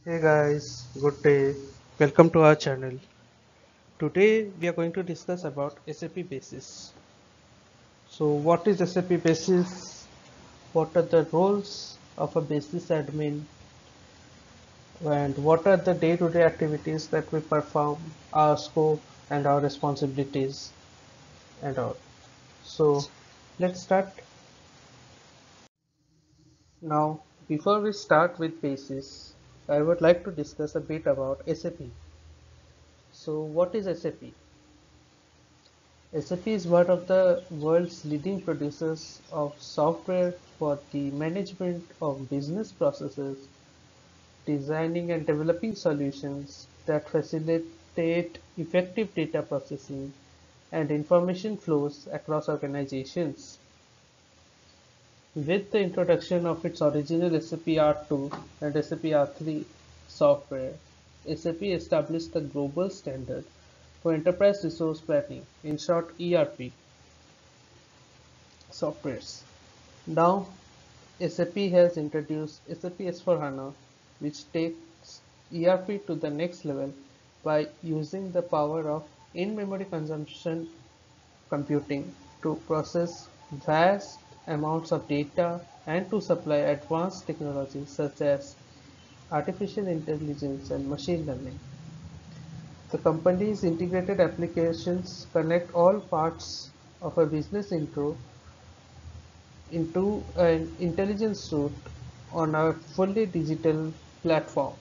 Hey guys, good day. Welcome to our channel. Today we are going to discuss about SAP Basis. So what is SAP Basis? What are the roles of a basis admin? And what are the day-to-day activities that we perform, our scope and our responsibilities and all. So let's start. Now, before we start with Basis, I would like to discuss a bit about SAP. So what is SAP? SAP is one of the world's leading producers of software for the management of business processes, designing and developing solutions that facilitate effective data processing and information flows across organizations. With the introduction of its original SAP R2 and SAP R3 software, SAP established the global standard for enterprise resource planning, in short ERP, softwares. Now, SAP has introduced SAP S/4HANA, which takes ERP to the next level by using the power of in-memory consumption computing to process vast amounts of data and to supply advanced technologies such as artificial intelligence and machine learning. The company's integrated applications connect all parts of a business intro into an intelligence suite on a fully digital platform,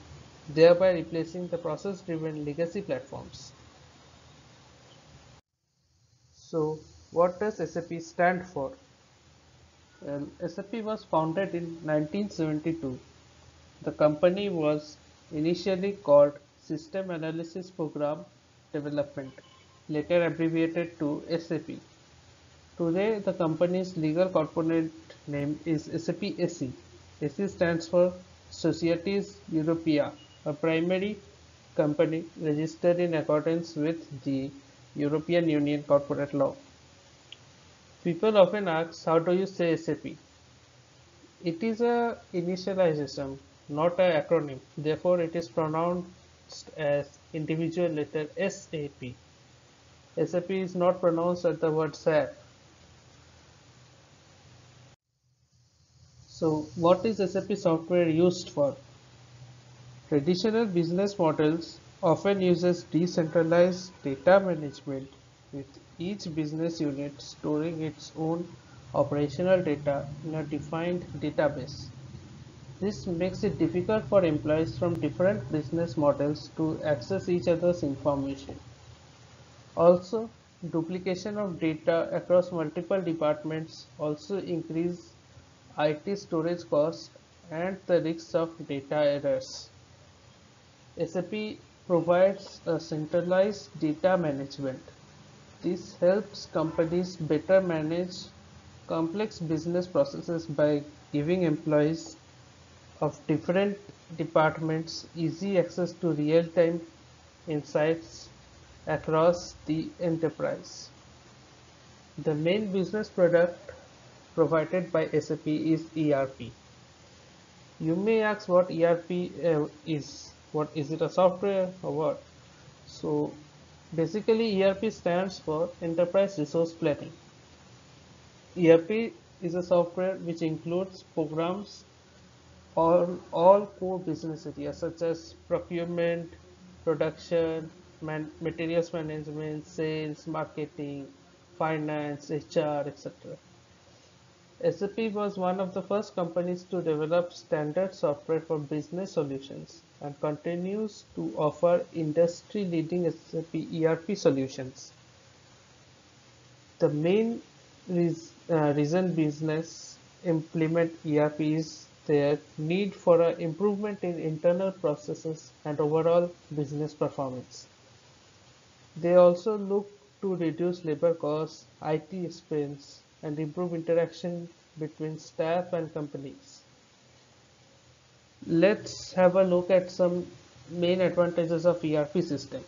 thereby replacing the process-driven legacy platforms. So, what does SAP stand for? Well, SAP was founded in 1972. The company was initially called System Analysis Program Development, later abbreviated to SAP. Today, the company's legal corporate name is SAP SE. SE stands for Societas Europea, a primary company registered in accordance with the European Union corporate law. People often ask, how do you say SAP? It is a initialization, not an acronym. Therefore, it is pronounced as individual letter SAP. SAP is not pronounced as the word SAP. So, what is SAP software used for? Traditional business models often uses decentralized data management, with each business unit storing its own operational data in a defined database. This makes it difficult for employees from different business models to access each other's information. Also, duplication of data across multiple departments also increase IT storage costs and the risks of data errors. SAP provides a centralized data management. This helps companies better manage complex business processes by giving employees of different departments easy access to real-time insights across the enterprise. The main business product provided by SAP is ERP. You may ask what ERP is. What is it, a software or what? So basically ERP stands for Enterprise Resource Planning. ERP is a software which includes programs on all core business areas such as procurement, production, materials management, sales, marketing, finance, HR, etc. SAP was one of the first companies to develop standard software for business solutions and continues to offer industry-leading SAP ERP solutions. The main reason business implement ERP is their need for an improvement in internal processes and overall business performance. They also look to reduce labor costs, IT expense, and improve interaction between staff and companies. Let's have a look at some main advantages of ERP system.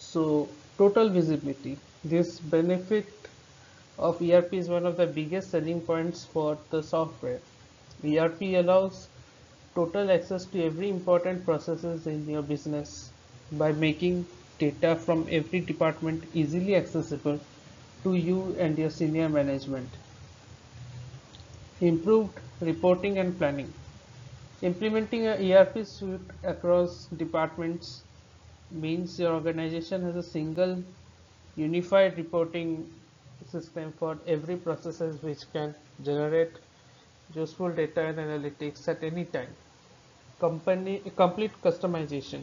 So, total visibility. This benefit of ERP is one of the biggest selling points for the software. ERP allows total access to every important processes in your business by making data from every department easily accessible to you and your senior management. Improved reporting and planning. Implementing a ERP suite across departments means your organization has a single unified reporting system for every processes which can generate useful data and analytics at any time. Complete customization.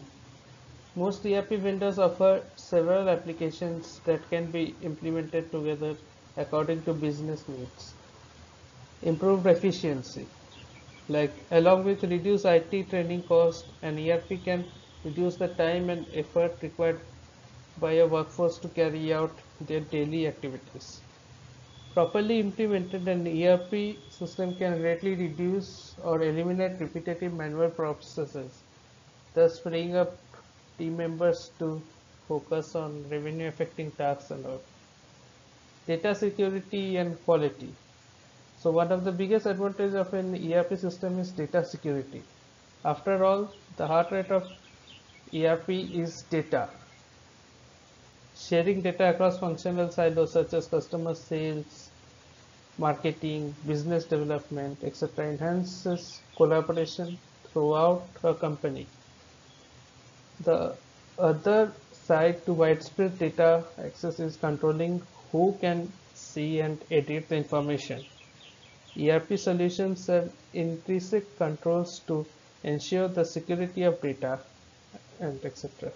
Most ERP vendors offer several applications that can be implemented together according to business needs. Improved efficiency. Like along with reduced IT training cost, an ERP can reduce the time and effort required by a workforce to carry out their daily activities. Properly implemented, an ERP system can greatly reduce or eliminate repetitive manual processes, thus freeing up team members to focus on revenue affecting tasks and all. Data security and quality. So one of the biggest advantages of an ERP system is data security. After all, the heart rate of ERP is data. Sharing data across functional silos such as customer sales, marketing, business development, etc. enhances collaboration throughout a company. The other side to widespread data access is controlling who can see and edit the information. ERP solutions have intrinsic controls to ensure the security of data and etc.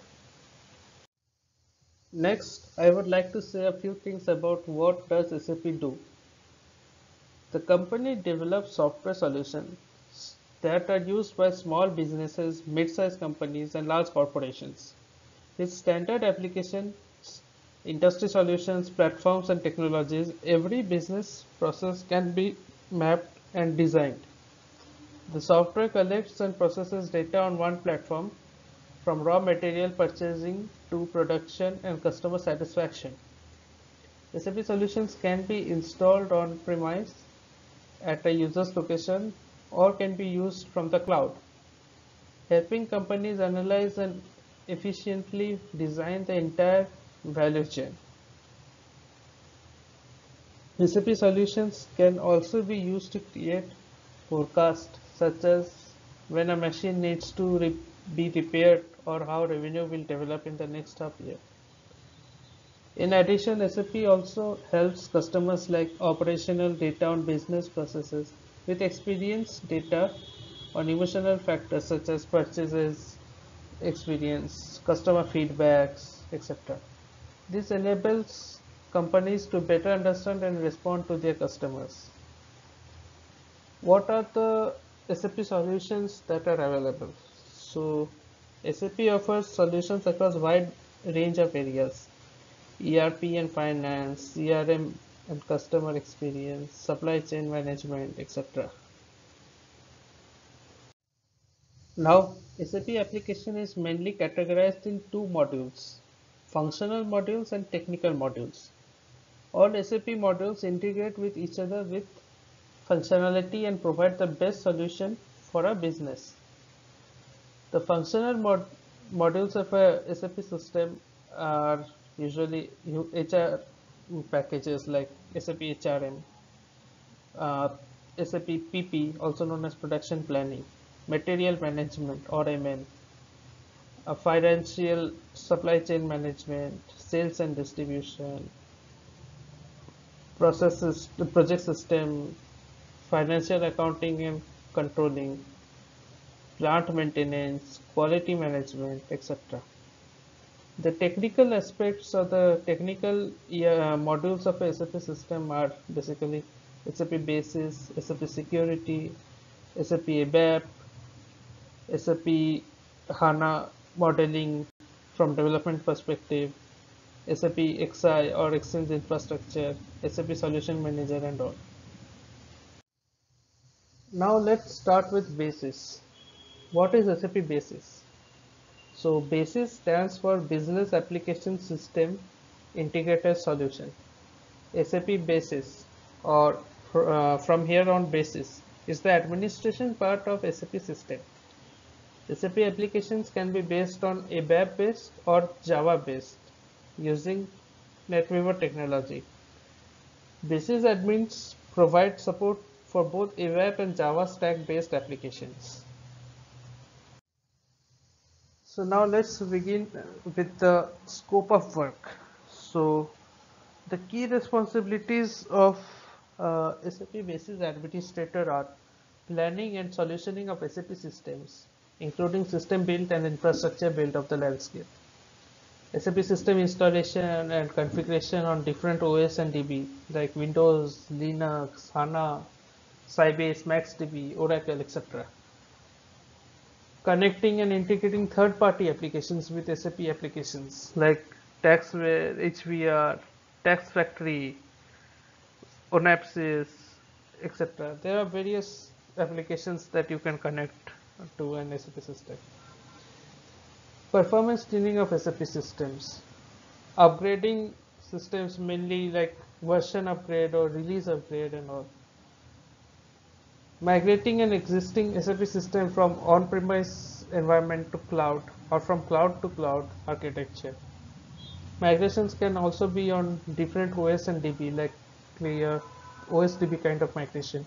Next, I would like to say a few things about what does SAP do. The company develops software solutions that are used by small businesses, mid-sized companies, and large corporations. With standard applications, industry solutions, platforms, and technologies, every business process can be mapped and designed. The software collects and processes data on one platform, from raw material purchasing to production and customer satisfaction. SAP solutions can be installed on premise at a user's location or can be used from the cloud, helping companies analyze and efficiently design the entire value chain. SAP solutions can also be used to create forecasts such as when a machine needs to be repaired or how revenue will develop in the next half year. In addition, SAP also helps customers like operational data on business processes with experience data on emotional factors such as purchases, experience, customer feedbacks, etc. This enables companies to better understand and respond to their customers. What are the SAP solutions that are available? So, SAP offers solutions across a wide range of areas: ERP and finance, CRM and customer experience, supply chain management, etc. Now, SAP application is mainly categorized in two modules: functional modules and technical modules. All SAP modules integrate with each other with functionality and provide the best solution for a business. The functional modules of a SAP system are usually HR packages like SAP HRM, uh, SAP PP, also known as production planning, material management or MM, financial supply chain management, sales and distribution, processes, the project system, financial accounting and controlling, plant maintenance, quality management, etc. The technical aspects or the technical modules of a SAP system are basically SAP Basis, SAP Security, SAP ABAP, SAP HANA modeling from development perspective, SAP XI or Exchange Infrastructure, SAP Solution Manager and all. Now let's start with Basis. What is SAP Basis? So BASIS stands for Business Application System Integrated Solution. SAP BASIS or from here on BASIS is the administration part of SAP system. SAP applications can be based on a web-based or Java-based using NetWeaver technology. Basis admins provide support for both a web and Java stack-based applications. So now let's begin with the scope of work. So the key responsibilities of SAP Basis Administrator are planning and solutioning of SAP systems, including system build and infrastructure build of the landscape. SAP system installation and configuration on different OS and DB like Windows, Linux, HANA, Sybase, MaxDB, Oracle, etc. Connecting and integrating third-party applications with SAP applications like TaxWare, HVR, Tax Factory, Onapsis, etc. There are various applications that you can connect to an SAP system. Performance tuning of SAP systems. Upgrading systems mainly like version upgrade or release upgrade and all. Migrating an existing SAP system from on-premise environment to cloud or from cloud to cloud architecture. Migrations can also be on different OS and DB like clear OSDB kind of migration.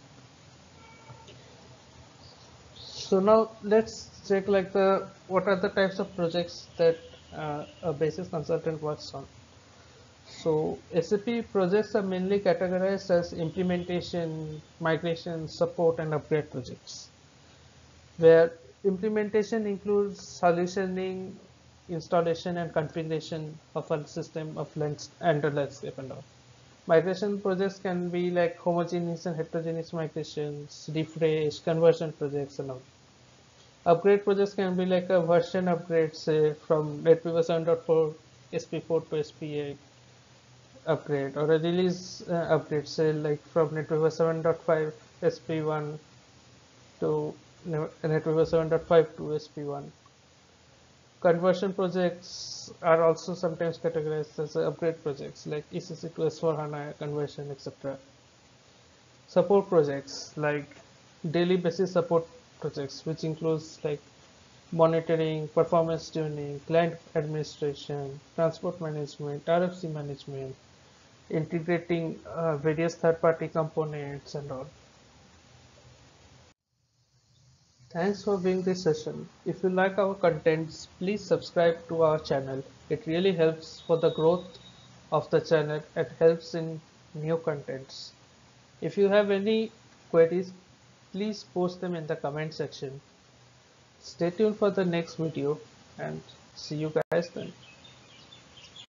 So now let's check like what are the types of projects that a basis consultant works on. So SAP projects are mainly categorized as implementation, migration, support, and upgrade projects, where implementation includes solutioning, installation, and configuration of a system of landscape and all. Migration projects can be like homogeneous and heterogeneous migrations, refresh, conversion projects, and all. Upgrade projects can be like a version upgrade, say from NetWeaver 7.4 SP4 to SP8 upgrade, or a release upgrade, say like from NetWeaver 7.5 SP1 to NetWeaver 7.5 to SP1. Conversion projects are also sometimes categorized as upgrade projects like ECC to S4HANA conversion, etc. Support projects like daily basis support projects, which includes like monitoring, performance tuning, client administration, transport management, RFC management, integrating various third-party components and all. Thanks for viewing this session. If you like our contents, please subscribe to our channel. It really helps for the growth of the channel and helps in new contents. If you have any queries, please post them in the comment section. Stay tuned for the next video and see you guys then.